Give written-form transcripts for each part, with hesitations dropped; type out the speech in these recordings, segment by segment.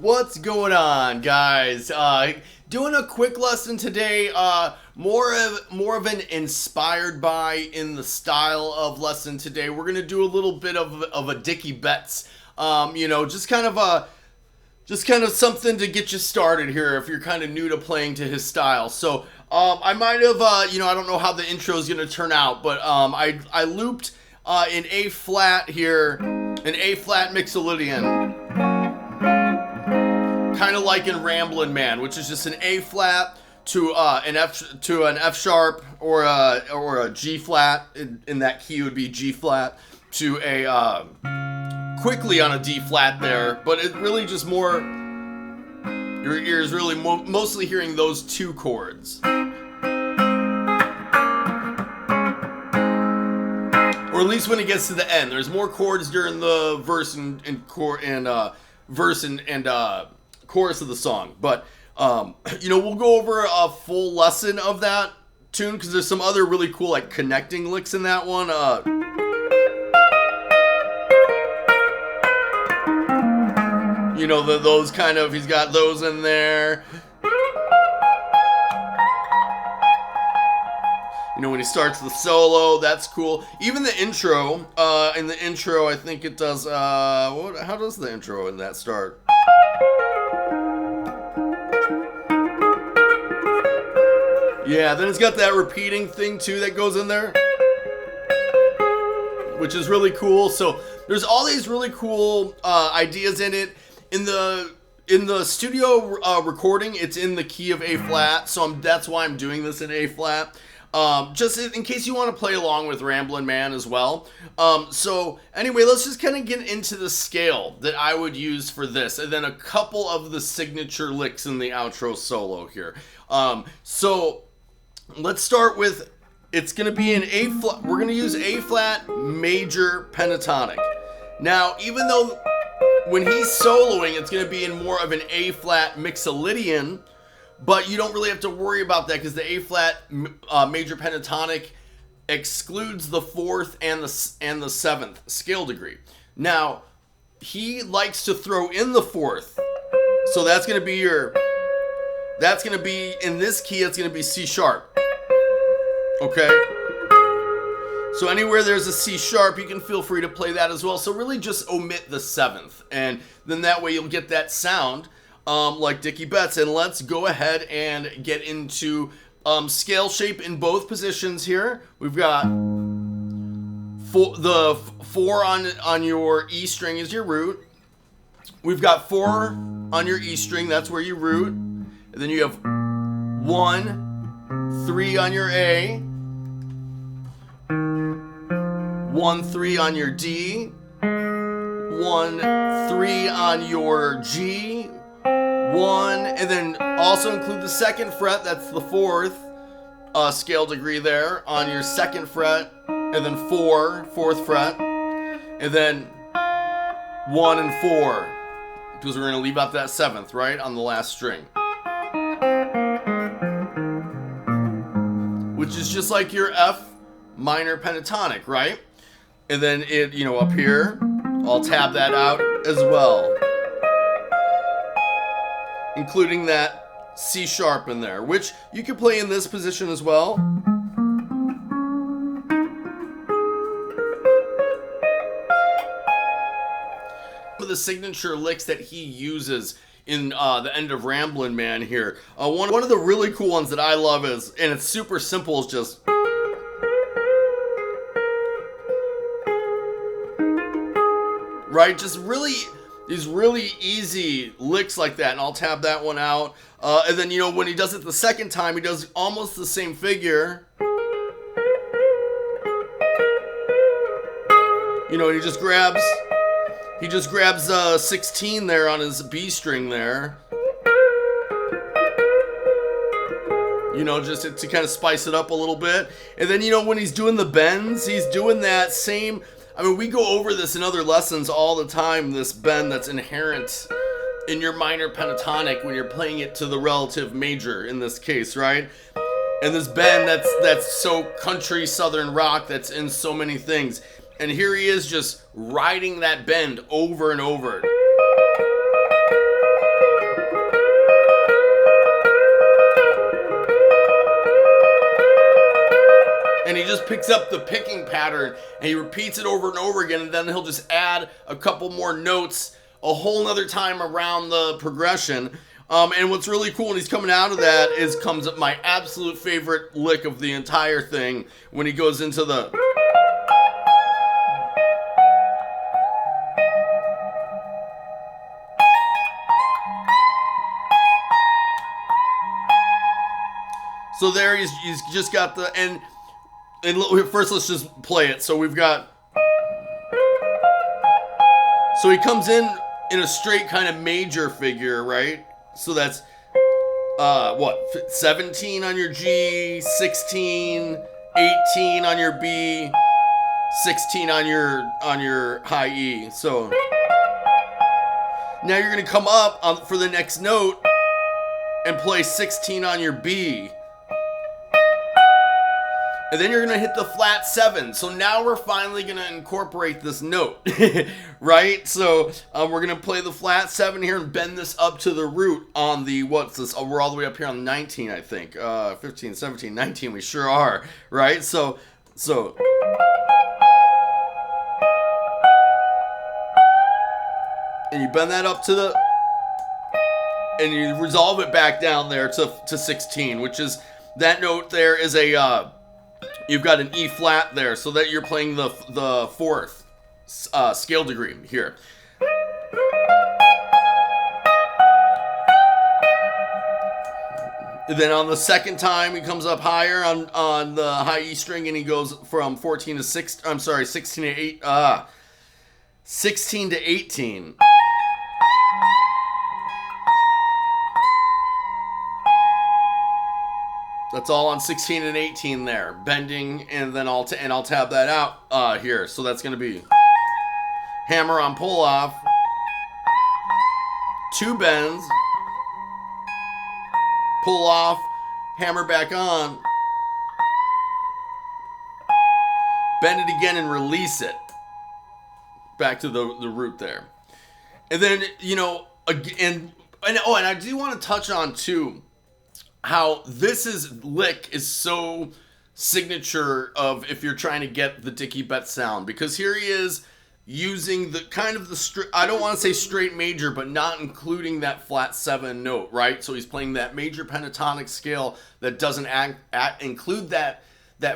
What's going on, guys? Doing a quick lesson today. More of an inspired by in the style of lesson today. We're gonna do a little bit of a Dicky Betts. Just kind of something to get you started here if you're kind of new to playing to his style. So I might have, I don't know how the intro is gonna turn out, but I looped in A flat here, an A flat mixolydian. Kind of like in Ramblin' Man, which is just an A flat to an F sharp or a G flat. In that key would be G flat to a quickly on a D flat there. But it really just more your ears really mostly hearing those two chords, or at least when it gets to the end. There's more chords during the verse and chorus of the song, but we'll go over a full lesson of that tune because there's some other really cool like connecting licks in that one. Those kind of, he's got those in there. When he starts the solo, that's cool. Even the intro, in the intro, I think it does, how does the intro in that start? Yeah, then it's got that repeating thing too that goes in there, which is really cool. So there's all these really cool ideas in it. In the studio recording, it's in the key of A flat, so that's why I'm doing this in A flat. Just in case you want to play along with Ramblin' Man as well. So anyway, let's just kind of get into the scale that I would use for this, and then a couple of the signature licks in the outro solo here. So let's start with, it's going to be an A flat. We're going to use A flat major pentatonic. Now, even though when he's soloing, it's going to be in more of an A flat mixolydian, but you don't really have to worry about that because the A flat major pentatonic excludes the fourth and the seventh scale degree. Now, he likes to throw in the fourth, so that's going to be in this key, it's going to be C sharp. Okay? So anywhere there's a C sharp, you can feel free to play that as well. So really just omit the seventh, and then that way you'll get that sound like Dicky Betts. And let's go ahead and get into scale shape in both positions here. We've got the 4 on your E string is your root. We've got 4 on your E string, that's where you root. And then you have 1, 3 on your A, 1, 3 on your D, 1, 3 on your G, 1, and then also include the second fret, that's the fourth scale degree there, on your second fret, and then 4, fourth fret, and then 1 and 4, because we're going to leave out that seventh, right, on the last string. Which is just like your F minor pentatonic, right? And then it, up here, I'll tab that out as well. Including that C sharp in there, which you can play in this position as well. One of the signature licks that he uses in the end of Ramblin' Man here. One of the really cool ones that I love is, and it's super simple, is just... Right? Just really, these really easy licks like that, and I'll tab that one out. And then, when he does it the second time, he does almost the same figure. And he just grabs 16 there on his B string there. Just to kind of spice it up a little bit. And then, when he's doing the bends, he's doing that same... we go over this in other lessons all the time, this bend that's inherent in your minor pentatonic when you're playing it to the relative major in this case, right? And this bend that's so country southern rock that's in so many things. And here he is just riding that bend over and over. And he just picks up the picking pattern and he repeats it over and over again, and then he'll just add a couple more notes a whole nother time around the progression. And what's really cool when he's coming out of that comes up my absolute favorite lick of the entire thing when he goes into the... So there he's just got the... And first, let's just play it. So we've got... So he comes in a straight kind of major figure, right? So that's, 17 on your G, 16, 18 on your B, 16 on your high E. So now you're going to come up for the next note and play 16 on your B. And then you're going to hit the flat 7. So now we're finally going to incorporate this note, right? So we're going to play the flat 7 here and bend this up to the root on the, what's this? Oh, we're all the way up here on 19, I think. 15, 17, 19, we sure are, right? So. And you bend that up to the, and you resolve it back down there to 16, which is, that note there is a, you've got an E flat there, so that you're playing the fourth scale degree here. And then on the second time, he comes up higher on the high E string, and he goes from 16 to 18. That's all on 16 and 18 there, bending, and then I'll tab that out here. So that's going to be hammer on pull off, 2 bends, pull off, hammer back on, bend it again and release it back to the root there. And then, and I do want to touch on too how this lick is so signature of if you're trying to get the Dicky Betts sound, because here he is using the kind of the I don't want to say straight major, but not including that flat 7 note, right? So he's playing that major pentatonic scale that doesn't include that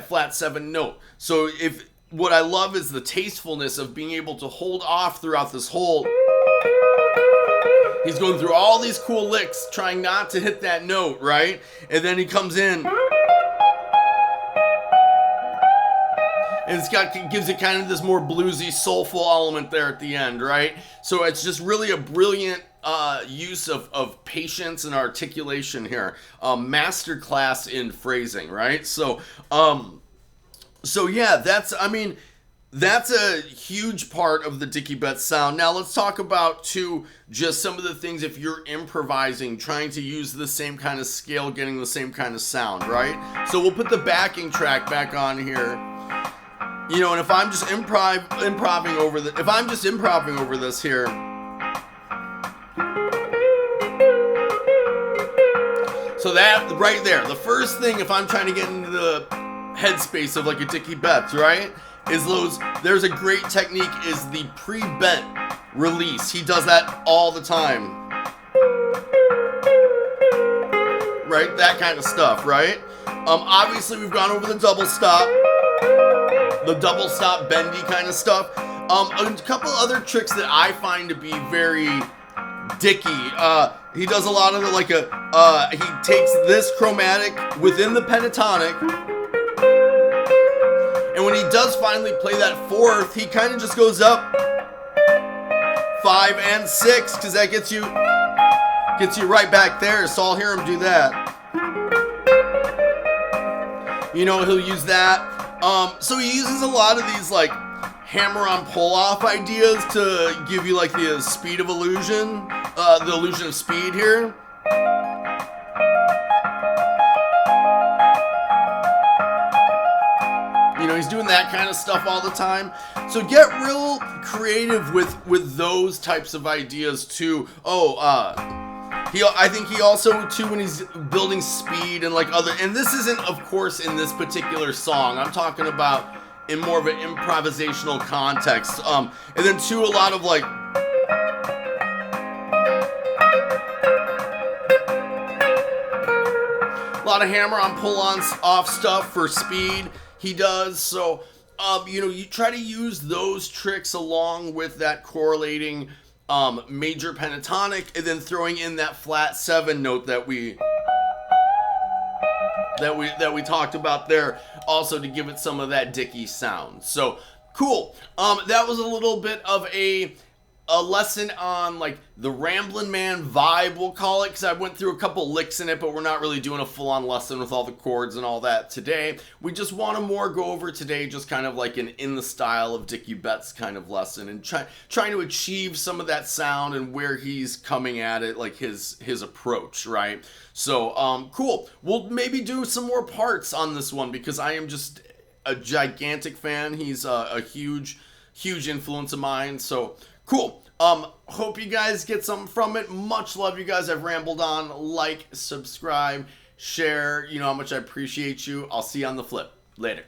flat 7 note. So what I love is the tastefulness of being able to hold off throughout this whole, He's going through all these cool licks, trying not to hit that note, right? And then he comes in, and gives it kind of this more bluesy, soulful element there at the end, right? So it's just really a brilliant use of patience and articulation here. Masterclass in phrasing, right? So yeah, that's a huge part of the Dicky Betts sound. Now let's talk about just some of the things if you're improvising, trying to use the same kind of scale, getting the same kind of sound, right? So we'll put the backing track back on here. You know, and if I'm just improvising over this here, so that right there, the first thing, if I'm trying to get into the headspace of like a Dicky Betts, right, is there's a great technique, is the pre-bent release. He does that all the time, right? That kind of stuff, right? Obviously we've gone over the double stop bendy kind of stuff. A couple other tricks that I find to be very Dicky. He does a lot of he takes this chromatic within the pentatonic, and when he does finally play that fourth, he kind of just goes up 5 and 6, because that gets you right back there. So I'll hear him do that. You know, he'll use that. So he uses a lot of these like hammer-on pull-off ideas to give you like the speed of illusion, the illusion of speed here. You know, he's doing that kind of stuff all the time. So get real creative with those types of ideas too. I think he also too, when he's building speed and like and this isn't of course in this particular song, I'm talking about in more of an improvisational context. And then too, a lot of like hammer on pull on off stuff for speed he does. So you know, you try to use those tricks along with that correlating major pentatonic, and then throwing in that flat 7 note that we talked about there, also to give it some of that Dicky sound. So cool. That was a little bit of a lesson on like the Ramblin' Man vibe, we'll call it, because I went through a couple licks in it, but we're not really doing a full-on lesson with all the chords and all that today. We just want to more go over today just kind of like an in the style of Dicky Betts kind of lesson, and trying to achieve some of that sound and where he's coming at it, like his approach, right? So cool. We'll maybe do some more parts on this one, because I am just a gigantic fan. He's a huge influence of mine. So cool. Hope you guys get something from it. Much love, you guys. I've rambled on. Like, subscribe, share. You know how much I appreciate you. I'll see you on the flip. Later.